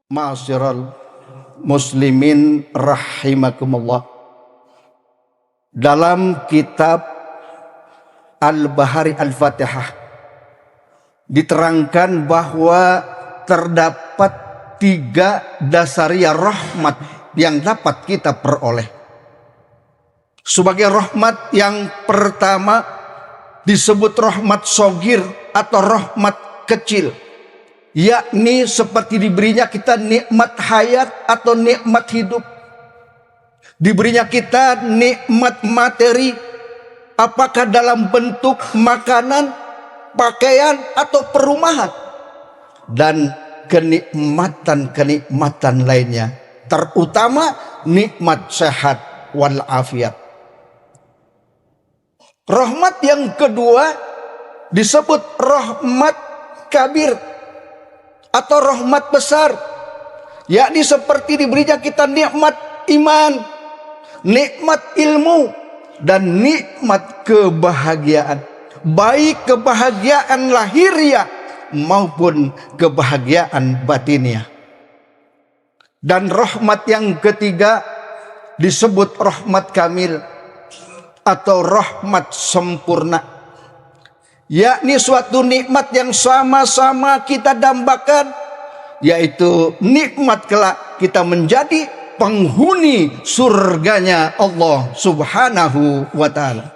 Ma'asyiral muslimin rahimakumullah. Dalam kitab Al-Bahari Al-Fatihah diterangkan bahwa terdapat 3 dasariah rahmat yang dapat kita peroleh. Sebagai rahmat yang pertama disebut rahmat sogir atau rahmat kecil, yakni seperti diberinya kita nikmat hayat atau nikmat hidup, diberinya kita nikmat materi, apakah dalam bentuk makanan, pakaian atau perumahan, dan kenikmatan-kenikmatan lainnya, terutama nikmat sehat wal afiat. Rahmat yang kedua disebut rahmat kabir atau rahmat besar, yakni seperti diberinya kita nikmat iman, nikmat ilmu, dan nikmat kebahagiaan, baik kebahagiaan lahiriah maupun kebahagiaan batiniah. Dan rahmat yang ketiga disebut rahmat kamil atau rahmat sempurna, yakni suatu nikmat yang sama-sama kita dambakan, yaitu nikmat kelak kita menjadi penghuni surganya Allah Subhanahu wa ta'ala.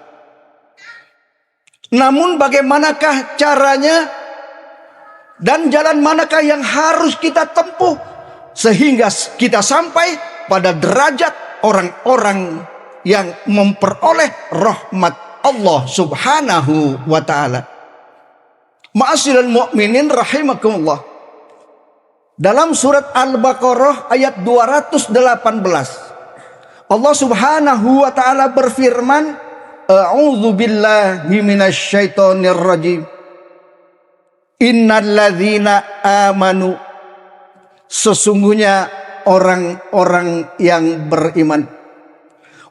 Namun bagaimanakah caranya dan jalan manakah yang harus kita tempuh sehingga kita sampai pada derajat orang-orang yang memperoleh rahmat Allah Subhanahu wa ta'ala? Ma'asyiral mu'minin rahimakumullah. Dalam surat Al-Baqarah ayat 218 Allah Subhanahu wa ta'ala berfirman, A'udzu billahi minasyaitonir rajim. Innalladzina amanu, sesungguhnya orang-orang yang beriman,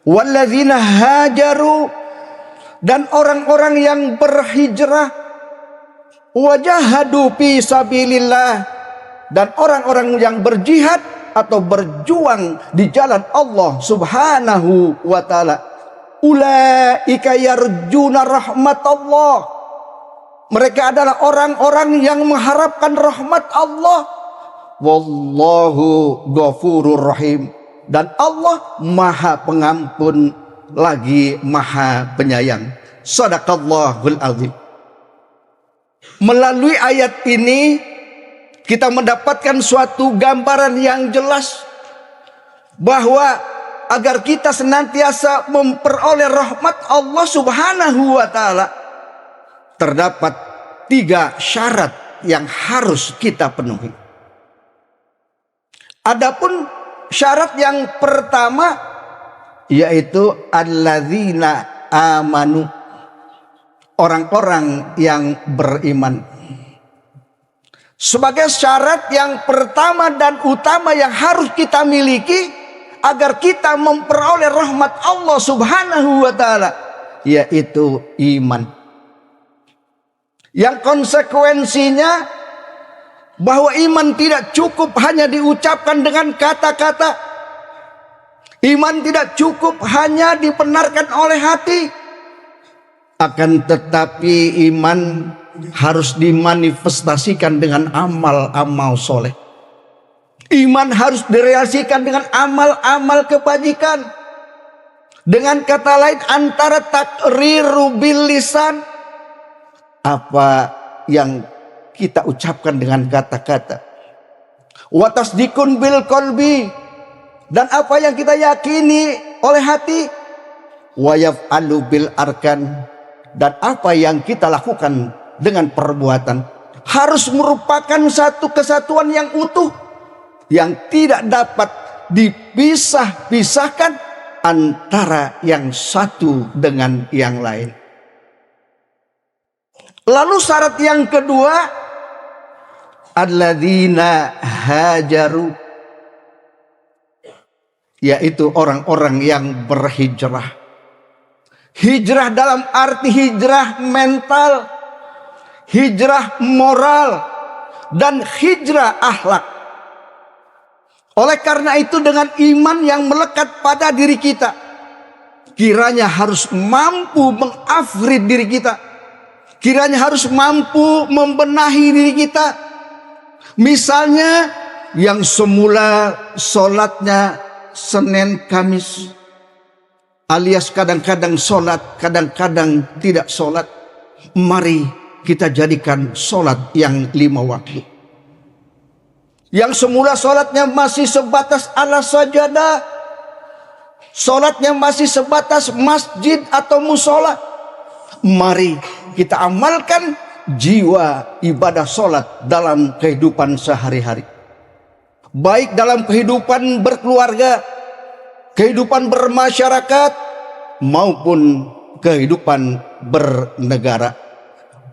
walladzina hajaru, dan orang-orang yang berhijrah, wajahadu fi sabilillah, dan orang-orang yang berjihad atau berjuang di jalan Allah Subhanahu wa ta'ala, ulaika yarjuna rahmatallah, mereka adalah orang-orang yang mengharapkan rahmat Allah. Wallahu ghafurur rahim, dan Allah maha pengampun lagi maha penyayang. Shadaqallahul azim. Melalui ayat ini kita mendapatkan suatu gambaran yang jelas bahwa agar kita senantiasa memperoleh rahmat Allah Subhanahu wa ta'ala, terdapat 3 syarat yang harus kita penuhi. Adapun syarat yang pertama yaitu alladzina amanu, orang-orang yang beriman. Sebagai syarat yang pertama dan utama yang harus kita miliki agar kita memperoleh rahmat Allah Subhanahu wa ta'ala, yaitu iman. Yang konsekuensinya bahwa iman tidak cukup hanya diucapkan dengan kata-kata. Iman tidak cukup hanya dibenarkan oleh hati. Akan tetapi iman harus dimanifestasikan dengan amal-amal soleh. Iman harus direalisasikan dengan amal-amal kebajikan. Dengan kata lain, antara takriru bil lisan, apa yang kita ucapkan dengan kata-kata, wa tasdikun bil qalbi, dan apa yang kita yakini oleh hati, wa yaf'alu bil arkan, dan apa yang kita lakukan dengan perbuatan, harus merupakan satu kesatuan yang utuh yang tidak dapat dipisah-pisahkan antara yang satu dengan yang lain. Lalu syarat yang kedua, alladzina hajaru, yaitu orang-orang yang berhijrah. Hijrah dalam arti hijrah mental, hijrah moral, dan hijrah akhlak. Oleh karena itu dengan iman yang melekat pada diri kita, kiranya harus mampu mengupgrade diri kita. Kiranya harus mampu membenahi diri kita. Misalnya yang semula sholatnya Senin Kamis, alias kadang-kadang sholat, kadang-kadang tidak sholat. Mari kita jadikan sholat yang 5 waktu. Yang semula sholatnya masih sebatas ala sajadah, sholatnya masih sebatas masjid atau musola, mari kita amalkan jiwa ibadah sholat dalam kehidupan sehari-hari. Baik dalam kehidupan berkeluarga, kehidupan bermasyarakat, maupun kehidupan bernegara.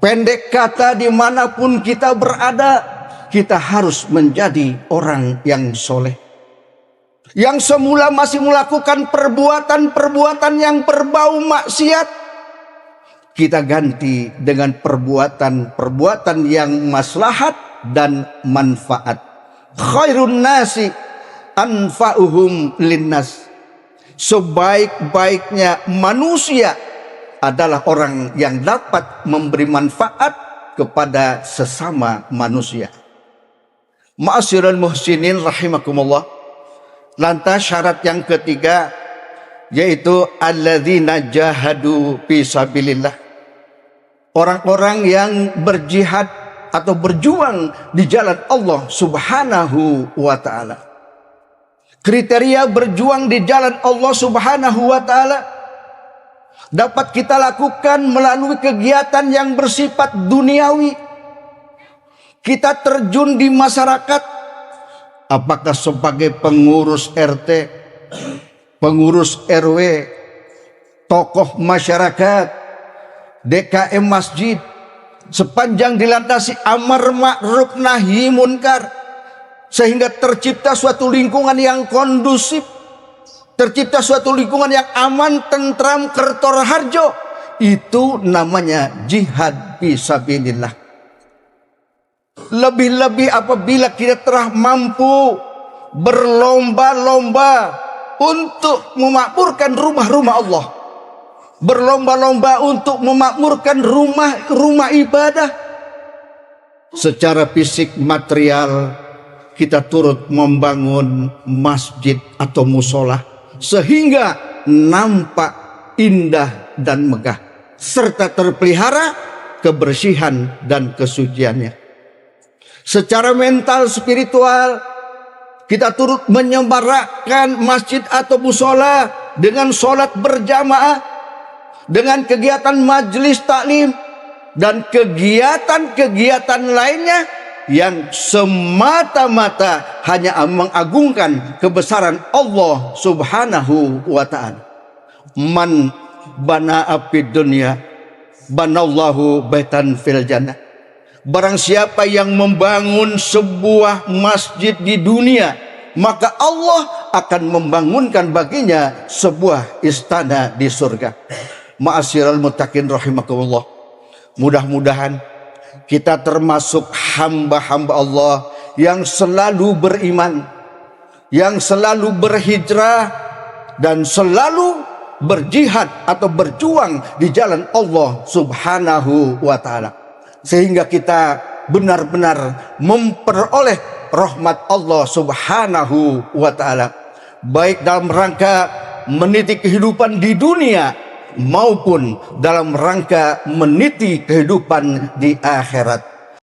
Pendek kata, dimanapun kita berada, kita harus menjadi orang yang soleh. Yang semula masih melakukan perbuatan-perbuatan yang berbau maksiat, kita ganti dengan perbuatan-perbuatan yang maslahat dan manfaat. Khairun nasi anfa'uhum linnas. Sebaik-baiknya manusia adalah orang yang dapat memberi manfaat kepada sesama manusia. Ma'asyiral muhsinin rahimakumullah. Lantas syarat yang ketiga, yaitu alladzina jahadu fi sabilillah. Orang-orang yang berjihad atau berjuang di jalan Allah Subhanahu wa taala. Kriteria berjuang di jalan Allah Subhanahu wa taala dapat kita lakukan melalui kegiatan yang bersifat duniawi. Kita terjun di masyarakat, apakah sebagai pengurus RT, pengurus RW, tokoh masyarakat, DKM masjid, sepanjang dilandasi amar ma'ruf nahi munkar, sehingga tercipta suatu lingkungan yang kondusif, tercipta suatu lingkungan yang aman, tentram, kertor harjo. Itu namanya jihad fisabilillah. Lebih-lebih apabila kita telah mampu berlomba-lomba untuk memakmurkan rumah-rumah Allah, berlomba-lomba untuk memakmurkan rumah-rumah ibadah. Secara fisik material kita turut membangun masjid atau musola sehingga nampak indah dan megah, serta terpelihara kebersihan dan kesuciannya. Secara mental spiritual kita turut menyemarakkan masjid atau musola dengan sholat berjamaah, dengan kegiatan majelis taklim dan kegiatan-kegiatan lainnya yang semata-mata hanya mengagungkan kebesaran Allah Subhanahu wa ta'ala. Man bana fid dunya banallahu baitan fil jannah. Barang siapa yang membangun sebuah masjid di dunia, maka Allah akan membangunkan baginya sebuah istana di surga. Ma'asyiral muttaqin rahimakumullah. Mudah-mudahan kita termasuk hamba-hamba Allah yang selalu beriman, yang selalu berhijrah, dan selalu berjihad atau berjuang di jalan Allah Subhanahu wa ta'ala, sehingga kita benar-benar memperoleh rahmat Allah Subhanahu wa ta'ala, baik dalam rangka meniti kehidupan di dunia maupun dalam rangka meniti kehidupan di akhirat.